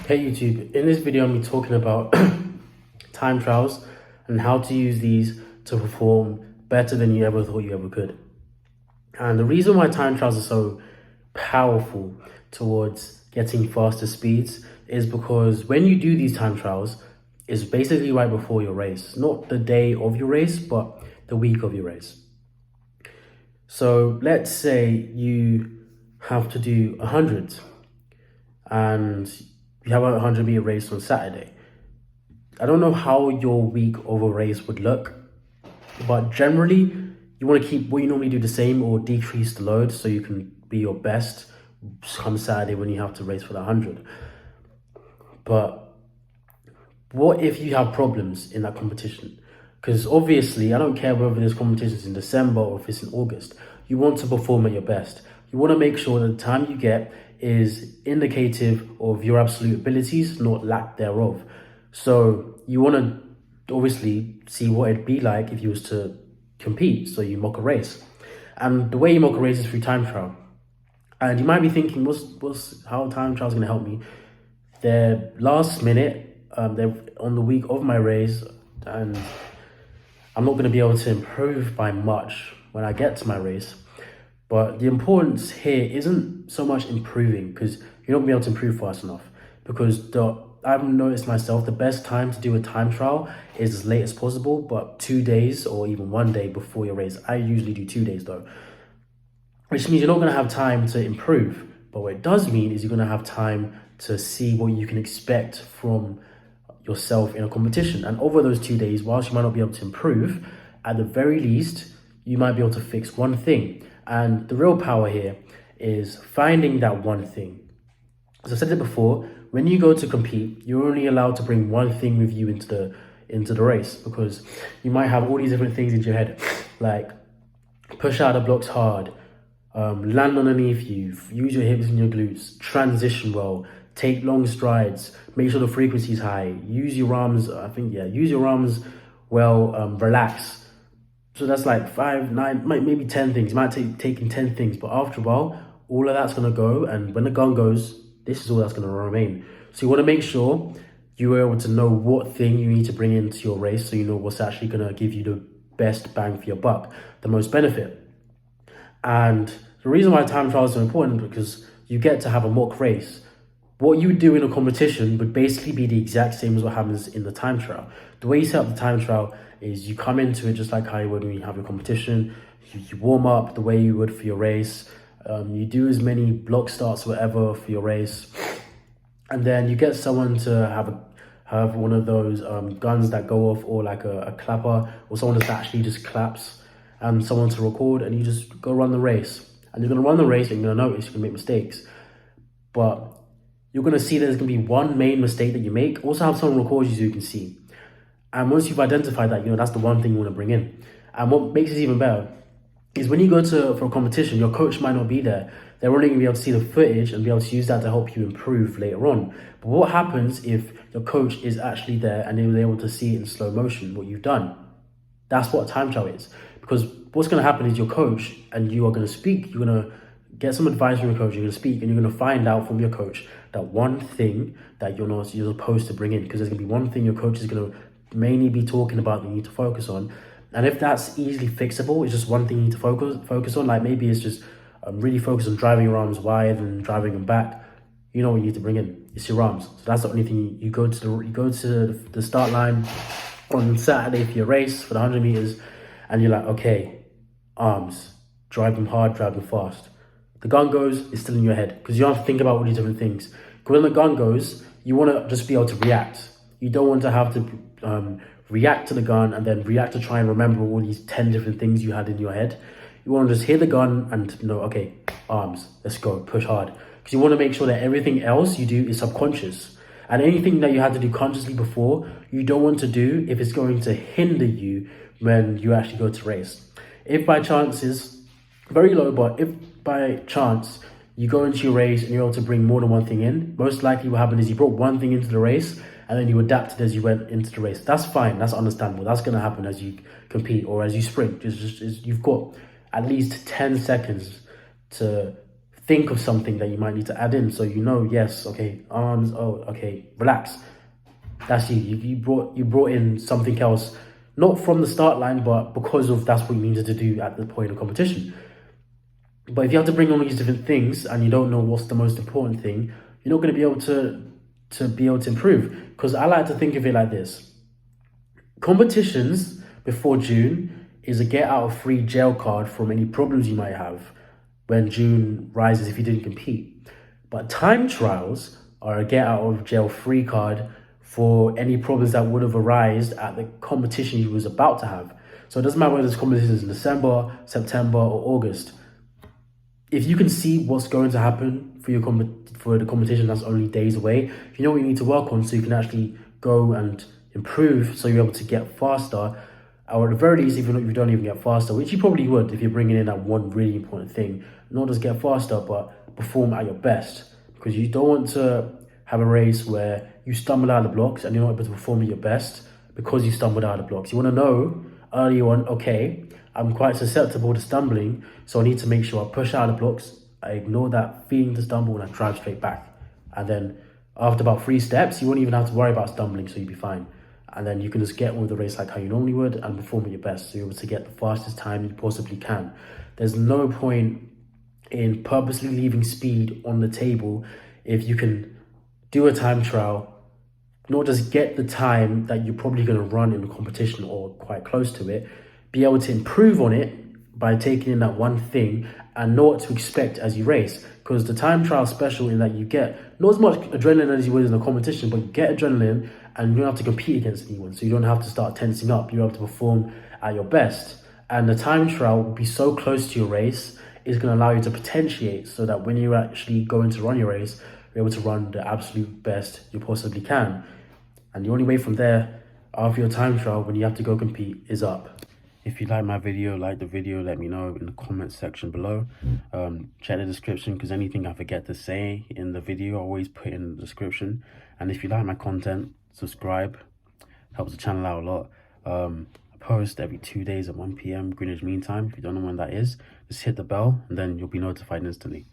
Hey YouTube, in this video I'm talking about time trials and how to use these to perform better than you ever thought you ever could. And the reason why time trials are so powerful towards getting faster speeds is because when you do these time trials, it's basically right before your race. Not the day of your race, but the week of your race. So let's say you have to do 100 and you have a 100-meter race on Saturday. I don't know how your week of a race would look, but generally you want to keep what you normally do the same or decrease the load so you can be your best come Saturday when you have to race for the 100. But what if you have problems in that competition? Because obviously, I don't care whether this competition is in December or if it's in August, you want to perform at your best. You want to make sure that the time you get is indicative of your absolute abilities, not lack thereof. So you want to obviously see what it'd be like if you was to compete. So you mock a race. And the way you mock a race is through time trial. And you might be thinking, how time trial is going to help me? They're last minute, they're on the week of my race, and I'm not going to be able to improve by much when I get to my race. But the importance here isn't so much improving, because you're not going to be able to improve fast enough. Because I've noticed myself, the best time to do a time trial is as late as possible, but 2 days or even 1 day before your race. I usually do 2 days though, which means you're not going to have time to improve. But what it does mean is you're going to have time to see what you can expect from yourself in a competition. And over those 2 days, whilst you might not be able to improve, at the very least, you might be able to fix one thing. And the real power here is finding that one thing. As I said it before, when you go to compete, you're only allowed to bring one thing with you into the race, because you might have all these different things in your head, like push out the blocks hard, land underneath you, use your hips and your glutes, transition well, take long strides, make sure the frequency is high, use your arms, use your arms well, relax. So that's like 5, 9, maybe 10 things. You might taking 10 things, but after a while, all of that's gonna go, and when the gun goes, this is all that's gonna remain. So you wanna make sure you are able to know what thing you need to bring into your race, so you know what's actually gonna give you the best bang for your buck, the most benefit. And the reason why time trials are important is because you get to have a mock race. What you do in a competition would basically be the exact same as what happens in the time trial. The way you set up the time trial is you come into it just like how you would when you have a competition. You warm up the way you would for your race. You do as many block starts, whatever, for your race. And then you get someone to have one of those guns that go off, or like a clapper, or someone that actually just claps, and someone to record, and you just go run the race. And you're going to run the race, and you're going to notice you're going to make mistakes. But you're going to see there's going to be one main mistake that you make. Also have someone record you so you can see. And once you've identified that, that's the one thing you want to bring in. And what makes it even better is when you go for a competition, your coach might not be there. They're only going to be able to see the footage and be able to use that to help you improve later on. But what happens if your coach is actually there and they were able to see it in slow motion, what you've done? That's what a time trial is. Because what's going to happen is your coach and you are going to speak. You're going to get some advice from your coach. You're going to speak, and you're going to find out from your coach that one thing that you're supposed to bring in. Because there's going to be one thing your coach is going to mainly be talking about that you need to focus on. And if that's easily fixable, it's just one thing you need to focus on. Like maybe it's just really focus on driving your arms wide and driving them back. You know what you need to bring in. It's your arms. So that's the only thing. You go to the start line on Saturday for your race for the 100 meters, and you're like, okay, arms, drive them hard, drive them fast. The gun goes, it's still in your head, because you have to think about all these different things. Because when the gun goes, you want to just be able to react. You don't want to have to react to the gun and then react to try and remember all these 10 different things you had in your head. You want to just hear the gun and know, okay, arms, let's go, push hard. Because you want to make sure that everything else you do is subconscious. And anything that you had to do consciously before, you don't want to do if it's going to hinder you when you actually go to race. If by chance is very low, but if by chance you go into your race and you're able to bring more than one thing in, most likely what happened is you brought one thing into the race and then you adapted as you went into the race. That's fine, that's understandable. That's going to happen as you compete or as you sprint. You've got at least 10 seconds to think of something that you might need to add in. So you know, yes, okay, arms, oh, okay, relax. That's you. You brought in something else, not from the start line, but because of that's what you needed to do at the point of competition. But if you have to bring on these different things and you don't know what's the most important thing, you're not going to be able to improve. Because I like to think of it like this: competitions before June is a get out of free jail card from any problems you might have when June rises if you didn't compete. But time trials are a get out of jail free card for any problems that would have arisen at the competition you was about to have. So it doesn't matter whether this competition is in December, September, or August. If you can see what's going to happen for the competition that's only days away, you know what you need to work on so you can actually go and improve, so you're able to get faster, or at the very least, even if you don't even get faster, which you probably would if you're bringing in that one really important thing, not just get faster, but perform at your best. Because you don't want to have a race where you stumble out of the blocks and you're not able to perform at your best because you stumbled out of the blocks. You want to know early on, okay, I'm quite susceptible to stumbling, so I need to make sure I push out of the blocks, I ignore that feeling to stumble, and I drive straight back. And then after about 3 steps, you won't even have to worry about stumbling, so you'll be fine. And then you can just get on with the race like how you normally would and perform at your best, so you're able to get the fastest time you possibly can. There's no point in purposely leaving speed on the table if you can do a time trial, not just get the time that you're probably going to run in the competition or quite close to it, be able to improve on it by taking in that one thing and know what to expect as you race. Because the time trial is special in that you get not as much adrenaline as you would in a competition, but you get adrenaline and you don't have to compete against anyone. So you don't have to start tensing up. You're able to perform at your best. And the time trial will be so close to your race, it's going to allow you to potentiate so that when you're actually going to run your race, you're able to run the absolute best you possibly can. And the only way from there, after your time trial, when you have to go compete, is up. If you like my video, like the video, let me know in the comment section below. Check the description, because anything I forget to say in the video, I always put in the description. And if you like my content, subscribe. Helps the channel out a lot. I post every 2 days at 1 PM Greenwich Mean Time. If you don't know when that is, just hit the bell and then you'll be notified instantly.